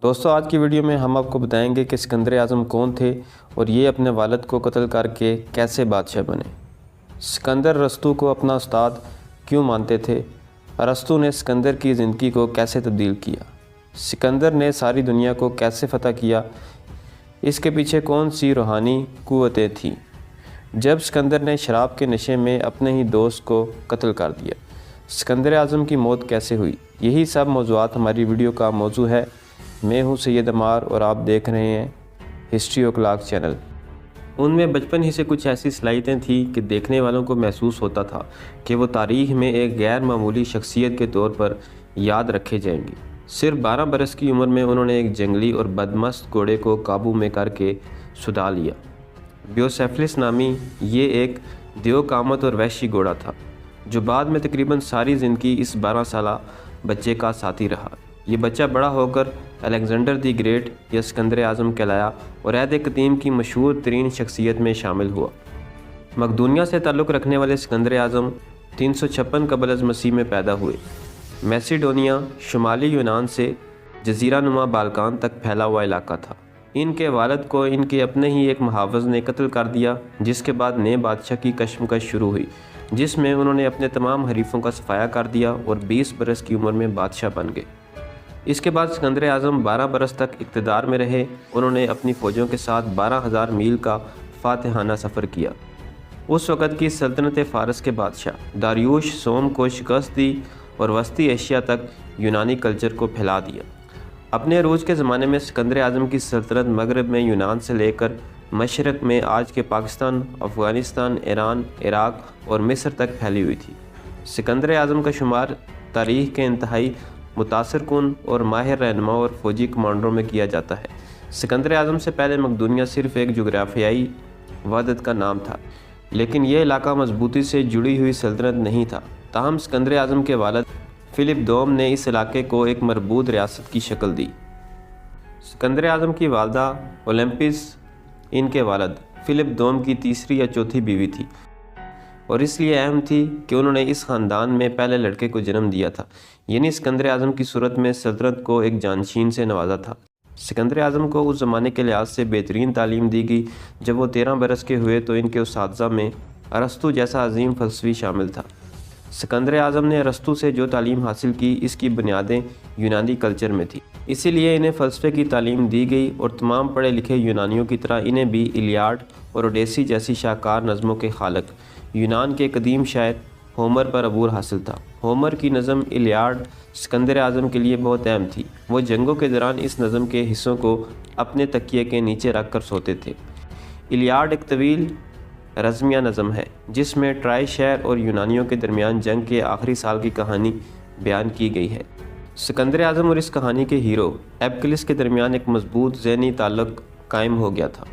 دوستو آج کی ویڈیو میں ہم آپ کو بتائیں گے کہ سکندر اعظم کون تھے اور یہ اپنے والد کو قتل کر کے کیسے بادشاہ بنے۔ سکندر ارسطو کو اپنا استاد کیوں مانتے تھے؟ ارسطو نے سکندر کی زندگی کو کیسے تبدیل کیا؟ سکندر نے ساری دنیا کو کیسے فتح کیا؟ اس کے پیچھے کون سی روحانی قوتیں تھیں؟ جب سکندر نے شراب کے نشے میں اپنے ہی دوست کو قتل کر دیا، سکندر اعظم کی موت کیسے ہوئی؟ یہی سب موضوعات ہماری ویڈیو کا موضوع ہے۔ میں ہوں سید عمار اور آپ دیکھ رہے ہیں ہسٹری او کلاک چینل۔ ان میں بچپن ہی سے کچھ ایسی صلاحیتیں تھیں کہ دیکھنے والوں کو محسوس ہوتا تھا کہ وہ تاریخ میں ایک غیر معمولی شخصیت کے طور پر یاد رکھے جائیں گے۔ صرف 12 برس کی عمر میں انہوں نے ایک جنگلی اور بدمست گھوڑے کو قابو میں کر کے سدھا لیا۔ بیوسیفلس نامی یہ ایک دیو قامت اور وحشی گھوڑا تھا جو بعد میں تقریباً ساری زندگی اس 12 سالہ بچے کا ساتھی رہا۔ یہ بچہ بڑا ہو کر الیگزینڈر دی گریٹ یا سکندر اعظم کہلایا اور عہد قدیم کی مشہور ترین شخصیت میں شامل ہوا۔ مقدونیہ سے تعلق رکھنے والے سکندر اعظم 356 قبل از مسیح میں پیدا ہوئے۔ میسیڈونیا شمالی یونان سے جزیرہ نما بالکان تک پھیلا ہوا علاقہ تھا۔ ان کے والد کو ان کے اپنے ہی ایک محافظ نے قتل کر دیا، جس کے بعد نئے بادشاہ کی کشمکش شروع ہوئی، جس میں انہوں نے اپنے تمام حریفوں کا صفایا کر دیا اور 20 برس کی عمر میں بادشاہ بن گئے۔ اس کے بعد سکندر اعظم 12 برس تک اقتدار میں رہے۔ انہوں نے اپنی فوجوں کے ساتھ 12,000 میل کا فاتحانہ سفر کیا۔ اس وقت کی سلطنت فارس کے بادشاہ داریوش سوم کو شکست دی اور وسطی ایشیا تک یونانی کلچر کو پھیلا دیا۔ اپنے عروج کے زمانے میں سکندر اعظم کی سلطنت مغرب میں یونان سے لے کر مشرق میں آج کے پاکستان، افغانستان، ایران، عراق اور مصر تک پھیلی ہوئی تھی۔ سکندر اعظم کا شمار تاریخ کے انتہائی متاثر کن اور ماہر رہنما اور فوجی کمانڈروں میں کیا جاتا ہے۔ سکندر اعظم سے پہلے مقدونیہ صرف ایک جغرافیائی وحدت کا نام تھا، لیکن یہ علاقہ مضبوطی سے جڑی ہوئی سلطنت نہیں تھا۔ تاہم سکندر اعظم کے والد فلپ دوم نے اس علاقے کو ایک مربوط ریاست کی شکل دی۔ سکندر اعظم کی والدہ اولمپس ان کے والد فلپ دوم کی تیسری یا چوتھی بیوی تھی اور اس لیے اہم تھی کہ انہوں نے اس خاندان میں پہلے لڑکے کو جنم دیا تھا، یعنی سکندر اعظم کی صورت میں سلطنت کو ایک جانشین سے نوازا تھا۔ سکندر اعظم کو اس زمانے کے لحاظ سے بہترین تعلیم دی گئی۔ جب وہ 13 برس کے ہوئے تو ان کے اساتذہ میں ارسطو جیسا عظیم فلسفی شامل تھا۔ سکندر اعظم نے ارسطو سے جو تعلیم حاصل کی، اس کی بنیادیں یونانی کلچر میں تھی، اسی لیے انہیں فلسفے کی تعلیم دی گئی اور تمام پڑھے لکھے یونانیوں کی طرح انہیں بھی الیاڈ اور اوڈیسی جیسی شاہکار نظموں کے خالق یونان کے قدیم شاعر ہومر پر عبور حاصل تھا۔ ہومر کی نظم الیاڈ سکندر اعظم کے لیے بہت اہم تھی۔ وہ جنگوں کے دوران اس نظم کے حصوں کو اپنے تکیے کے نیچے رکھ کر سوتے تھے۔ الیاڈ ایک طویل رزمیہ نظم ہے جس میں ٹرائی شہر اور یونانیوں کے درمیان جنگ کے آخری سال کی کہانی بیان کی گئی ہے۔ سکندر اعظم اور اس کہانی کے ہیرو ایپکلس کے درمیان ایک مضبوط ذہنی تعلق قائم ہو گیا تھا۔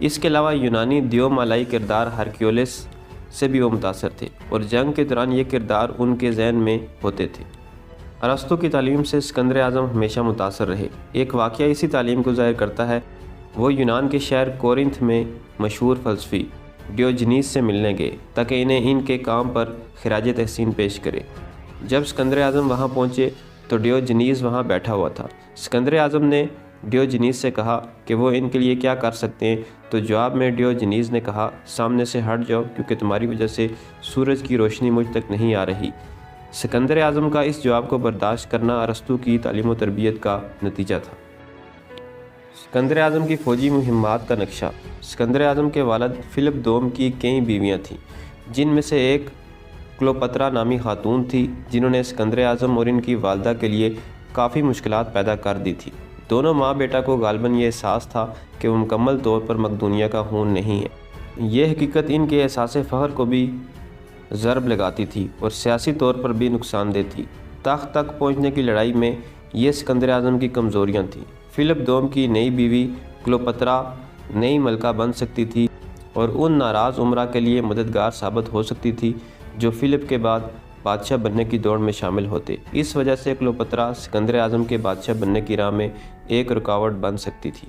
اس کے علاوہ یونانی دیو مالائی کردار ہرکیولس سے بھی وہ متاثر تھے اور جنگ کے دوران یہ کردار ان کے ذہن میں ہوتے تھے۔ ارسطو کی تعلیم سے سکندر اعظم ہمیشہ متاثر رہے۔ ایک واقعہ اسی تعلیم کو ظاہر کرتا ہے۔ وہ یونان کے شہر کورنتھ میں مشہور فلسفی ڈیوجنیس سے ملنے گئے تاکہ انہیں ان کے کام پر خراج تحسین پیش کرے۔ جب سکندر اعظم وہاں پہنچے تو ڈیوجنیس وہاں بیٹھا ہوا تھا۔ سکندر اعظم نے ڈیوجنیس سے کہا کہ وہ ان کے لیے کیا کر سکتے ہیں، تو جواب میں ڈیوجنیس نے کہا، سامنے سے ہٹ جاؤ کیونکہ تمہاری وجہ سے سورج کی روشنی مجھ تک نہیں آ رہی۔ سکندر اعظم کا اس جواب کو برداشت کرنا ارسطو کی تعلیم و تربیت کا نتیجہ تھا۔ سکندر اعظم کی فوجی مہمات کا نقشہ۔ سکندر اعظم کے والد فلپ دوم کی کئی بیویاں تھیں، جن میں سے ایک کلوپترا نامی خاتون تھی جنہوں نے سکندر اعظم اور ان کی والدہ کے لیے کافی مشکلات پیدا کر دی تھی۔ دونوں ماں بیٹا کو غالباً یہ احساس تھا کہ وہ مکمل طور پر مقدونیہ کا خون نہیں ہے۔ یہ حقیقت ان کے احساس فخر کو بھی ضرب لگاتی تھی اور سیاسی طور پر بھی نقصان دہ تھی۔ تخت تک پہنچنے کی لڑائی میں یہ سکندر اعظم کی کمزوریاں تھیں۔ فلپ دوم کی نئی بیوی کلوپترا نئی ملکہ بن سکتی تھی اور ان ناراض امراء کے لیے مددگار ثابت ہو سکتی تھی جو فلپ کے بعد بادشاہ بننے کی دوڑ میں شامل ہوتے۔ اس وجہ سے کلوپترا سکندر اعظم کے بادشاہ بننے کی راہ میں ایک رکاوٹ بن سکتی تھی۔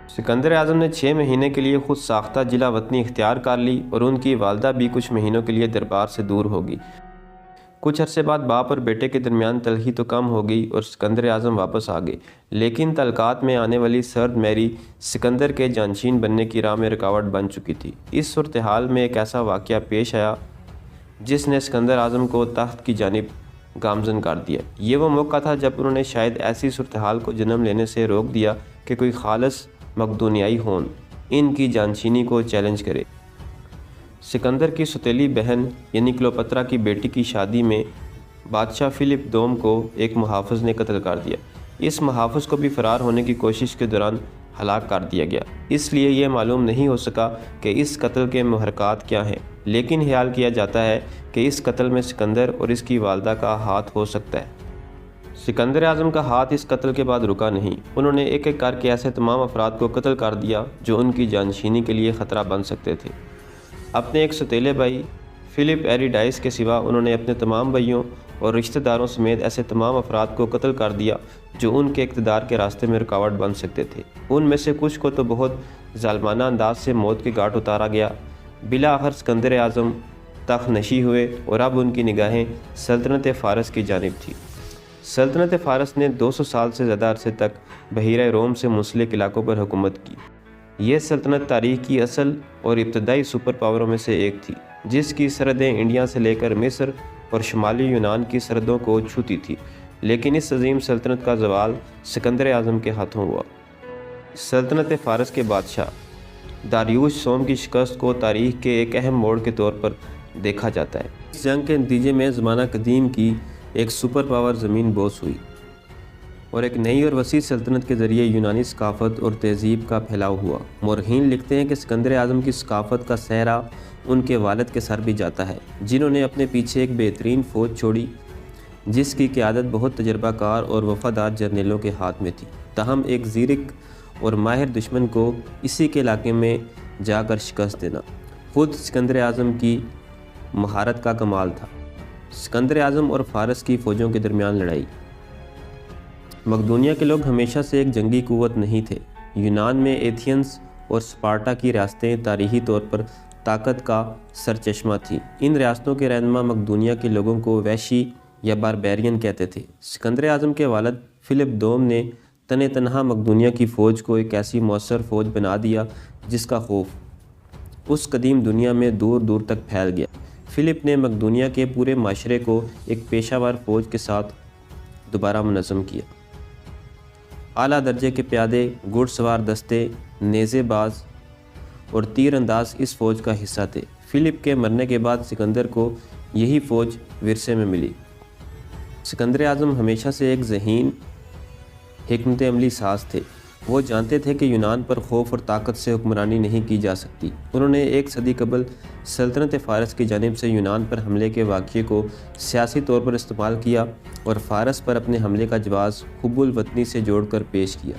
سکندر اعظم نے 6 مہینے کے لیے خود ساختہ جلا وطنی اختیار کر لی اور ان کی والدہ بھی کچھ مہینوں کے لیے دربار سے دور ہوگی۔ کچھ عرصے بعد باپ اور بیٹے کے درمیان تلخی تو کم ہو گئی اور سکندر اعظم واپس آ گئے، لیکن تعلقات میں آنے والی سرد میری سکندر کے جانشین بننے کی راہ میں رکاوٹ بن چکی تھی۔ اس صورتحال میں ایک ایسا واقعہ پیش آیا جس نے سکندر اعظم کو تخت کی جانب گامزن کر دیا۔ یہ وہ موقع تھا جب انہوں نے شاید ایسی صورتحال کو جنم لینے سے روک دیا کہ کوئی خالص مقدونیائی ہون ان کی جانشینی کو چیلنج کرے۔ سکندر کی سوتیلی بہن یعنی کلیوپاترا کی بیٹی کی شادی میں بادشاہ فلپ دوم کو ایک محافظ نے قتل کر دیا۔ اس محافظ کو بھی فرار ہونے کی کوشش کے دوران ہلاک کر دیا گیا، اس لیے یہ معلوم نہیں ہو سکا کہ اس قتل کے محرکات کیا ہیں، لیکن خیال کیا جاتا ہے کہ اس قتل میں سکندر اور اس کی والدہ کا ہاتھ ہو سکتا ہے۔ سکندر اعظم کا ہاتھ اس قتل کے بعد رکا نہیں، انہوں نے ایک ایک کر کے ایسے تمام افراد کو قتل کر دیا جو ان کی جانشینی کے لیے خطرہ بن سکتے تھے۔ اپنے ایک سوتیلے بھائی فلپ ایریڈائس کے سوا انہوں نے اپنے تمام بھائیوں اور رشتہ داروں سمیت ایسے تمام افراد کو قتل کر دیا جو ان کے اقتدار کے راستے میں رکاوٹ بن سکتے تھے۔ ان میں سے کچھ کو تو بہت ظالمانہ انداز سے موت کے گھاٹ اتارا گیا۔ بالآخر سکندر اعظم تخت نشین ہوئے اور اب ان کی نگاہیں سلطنت فارس کی جانب تھی۔ سلطنت فارس نے 200 سال سے زیادہ عرصے تک بحیرہ روم سے منسلک علاقوں پر حکومت کی۔ یہ سلطنت تاریخ کی اصل اور ابتدائی سپر پاوروں میں سے ایک تھی، جس کی سرحدیں انڈیا سے لے کر مصر اور شمالی یونان کی سرحدوں کو چھوتی تھی، لیکن اس عظیم سلطنت کا زوال سکندر اعظم کے ہاتھوں ہوا۔ سلطنت فارس کے بادشاہ داریوش سوم کی شکست کو تاریخ کے ایک اہم موڑ کے طور پر دیکھا جاتا ہے۔ اس جنگ کے نتیجے میں زمانہ قدیم کی ایک سپر پاور زمین بوس ہوئی اور ایک نئی اور وسیع سلطنت کے ذریعے یونانی ثقافت اور تہذیب کا پھیلاؤ ہوا۔ مورخین لکھتے ہیں کہ سکندر اعظم کی ثقافت کا سہرا ان کے والد کے سر بھی جاتا ہے، جنہوں نے اپنے پیچھے ایک بہترین فوج چھوڑی جس کی قیادت بہت تجربہ کار اور وفادار جرنیلوں کے ہاتھ میں تھی۔ تاہم ایک زیرک اور ماہر دشمن کو اسی کے علاقے میں جا کر شکست دینا خود سکندر اعظم کی مہارت کا کمال تھا۔ سکندر اعظم اور فارس کی فوجوں کے درمیان لڑائی۔ مقدونیہ کے لوگ ہمیشہ سے ایک جنگی قوت نہیں تھے۔ یونان میں ایتھینز اور سپارٹا کی ریاستیں تاریخی طور پر طاقت کا سرچشمہ تھیں۔ ان ریاستوں کے رہنما مقدونیہ کے لوگوں کو وحشی یا باربیرین کہتے تھے۔ سکندر اعظم کے والد فلپ دوم نے تنہا مقدونیہ کی فوج کو ایک ایسی مؤثر فوج بنا دیا جس کا خوف اس قدیم دنیا میں دور دور تک پھیل گیا۔ فلپ نے مقدونیہ کے پورے معاشرے کو ایک پیشہ ور فوج کے ساتھ دوبارہ منظم کیا۔ اعلیٰ درجے کے پیادے، گھڑ سوار دستے، نیزے باز اور تیر انداز اس فوج کا حصہ تھے۔ فلپ کے مرنے کے بعد سکندر کو یہی فوج ورثے میں ملی۔ سکندر اعظم ہمیشہ سے ایک ذہین حکمت عملی ساز تھے۔ وہ جانتے تھے کہ یونان پر خوف اور طاقت سے حکمرانی نہیں کی جا سکتی۔ انہوں نے 1 صدی قبل سلطنت فارس کی جانب سے یونان پر حملے کے واقعے کو سیاسی طور پر استعمال کیا اور فارس پر اپنے حملے کا جواز حب الوطنی سے جوڑ کر پیش کیا۔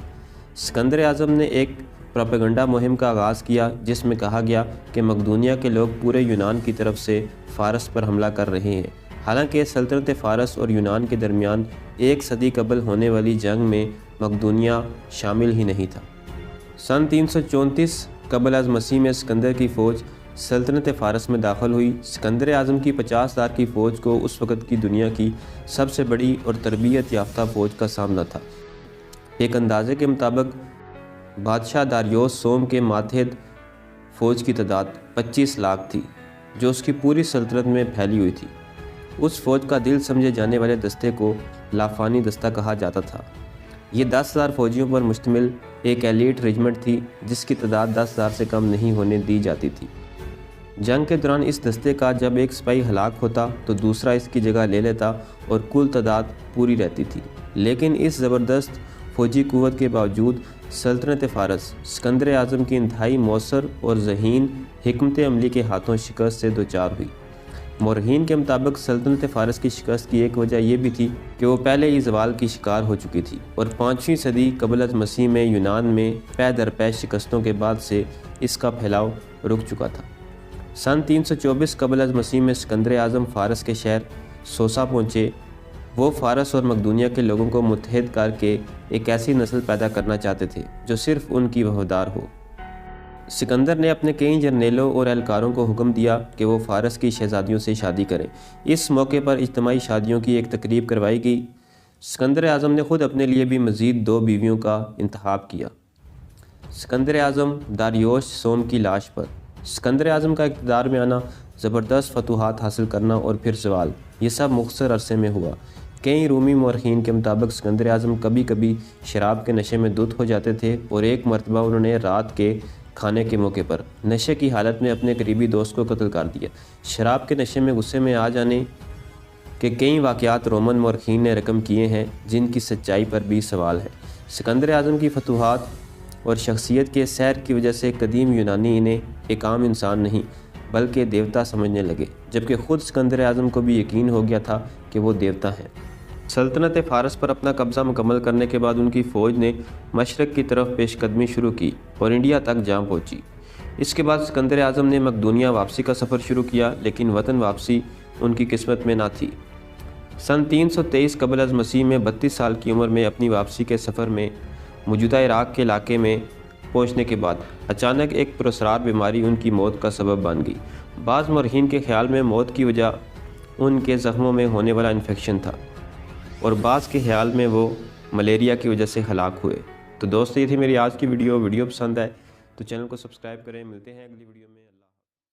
سکندر اعظم نے ایک پروپیگنڈا مہم کا آغاز کیا جس میں کہا گیا کہ مقدونیہ کے لوگ پورے یونان کی طرف سے فارس پر حملہ کر رہے ہیں، حالانکہ سلطنت فارس اور یونان کے درمیان 1 صدی قبل ہونے والی جنگ میں مقدونیہ شامل ہی نہیں تھا۔ سن 334 قبل از مسیح میں سکندر کی فوج سلطنت فارس میں داخل ہوئی۔ سکندر اعظم کی 50,000 کی فوج کو اس وقت کی دنیا کی سب سے بڑی اور تربیت یافتہ فوج کا سامنا تھا۔ ایک اندازے کے مطابق بادشاہ داریوش سوم کے ماتحت فوج کی تعداد 25 لاکھ تھی جو اس کی پوری سلطنت میں پھیلی ہوئی تھی۔ اس فوج کا دل سمجھے جانے والے دستے کو لافانی دستہ کہا جاتا تھا۔ یہ 10,000 فوجیوں پر مشتمل ایک ایلیٹ ریجمنٹ تھی جس کی تعداد 10,000 سے کم نہیں ہونے دی جاتی تھی۔ جنگ کے دوران اس دستے کا جب ایک سپاہی ہلاک ہوتا تو دوسرا اس کی جگہ لے لیتا اور کل تعداد پوری رہتی تھی، لیکن اس زبردست فوجی قوت کے باوجود سلطنت فارس سکندر اعظم کی انتہائی مؤثر اور ذہین حکمت عملی کے ہاتھوں شکست سے دوچار ہوئی۔ مورخین کے مطابق سلطنت فارس کی شکست کی ایک وجہ یہ بھی تھی کہ وہ پہلے ہی زوال کی شکار ہو چکی تھی اور 5ویں صدی قبل از مسیح میں یونان میں پے در پے شکستوں کے بعد سے اس کا پھیلاؤ رک چکا تھا۔ سن 324 قبل از مسیح میں سکندر اعظم فارس کے شہر سوسا پہنچے۔ وہ فارس اور مقدونیہ کے لوگوں کو متحد کر کے ایک ایسی نسل پیدا کرنا چاہتے تھے جو صرف ان کی وفادار ہو۔ سکندر نے اپنے کئی جرنیلوں اور اہلکاروں کو حکم دیا کہ وہ فارس کی شہزادیوں سے شادی کریں۔ اس موقع پر اجتماعی شادیوں کی ایک تقریب کروائی گئی۔ سکندر اعظم نے خود اپنے لیے بھی مزید 2 بیویوں کا انتخاب کیا۔ سکندر اعظم داریوش سوم کی لاش پر۔ سکندر اعظم کا اقتدار میں آنا، زبردست فتوحات حاصل کرنا اور پھر زوال، یہ سب مختصر عرصے میں ہوا۔ کئی رومی مورخین کے مطابق سکندر اعظم کبھی کبھی شراب کے نشے میں دھت ہو جاتے تھے اور ایک مرتبہ انہوں نے رات کے کھانے کے موقع پر نشے کی حالت میں اپنے قریبی دوست کو قتل کر دیا۔ شراب کے نشے میں غصے میں آ جانے کے کئی واقعات رومن مورخین نے رقم کیے ہیں، جن کی سچائی پر بھی سوال ہے۔ سکندر اعظم کی فتوحات اور شخصیت کے سیر کی وجہ سے قدیم یونانی انہیں ایک عام انسان نہیں بلکہ دیوتا سمجھنے لگے، جبکہ خود سکندر اعظم کو بھی یقین ہو گیا تھا کہ وہ دیوتا ہیں۔ سلطنت فارس پر اپنا قبضہ مکمل کرنے کے بعد ان کی فوج نے مشرق کی طرف پیش قدمی شروع کی اور انڈیا تک جا پہنچی۔ اس کے بعد سکندر اعظم نے مقدونیہ واپسی کا سفر شروع کیا، لیکن وطن واپسی ان کی قسمت میں نہ تھی۔ سن 323 قبل از مسیح میں 32 سال کی عمر میں اپنی واپسی کے سفر میں موجودہ عراق کے علاقے میں پہنچنے کے بعد اچانک ایک پراسرار بیماری ان کی موت کا سبب بن گئی۔ بعض مورخین کے خیال میں موت کی وجہ ان کے زخموں میں ہونے والا انفیکشن تھا اور بعض کے خیال میں وہ ملیریا کی وجہ سے ہلاک ہوئے۔ تو دوستو، یہ تھی میری آج کی ویڈیو پسند آئے تو چینل کو سبسکرائب کریں۔ ملتے ہیں اگلی ویڈیو میں۔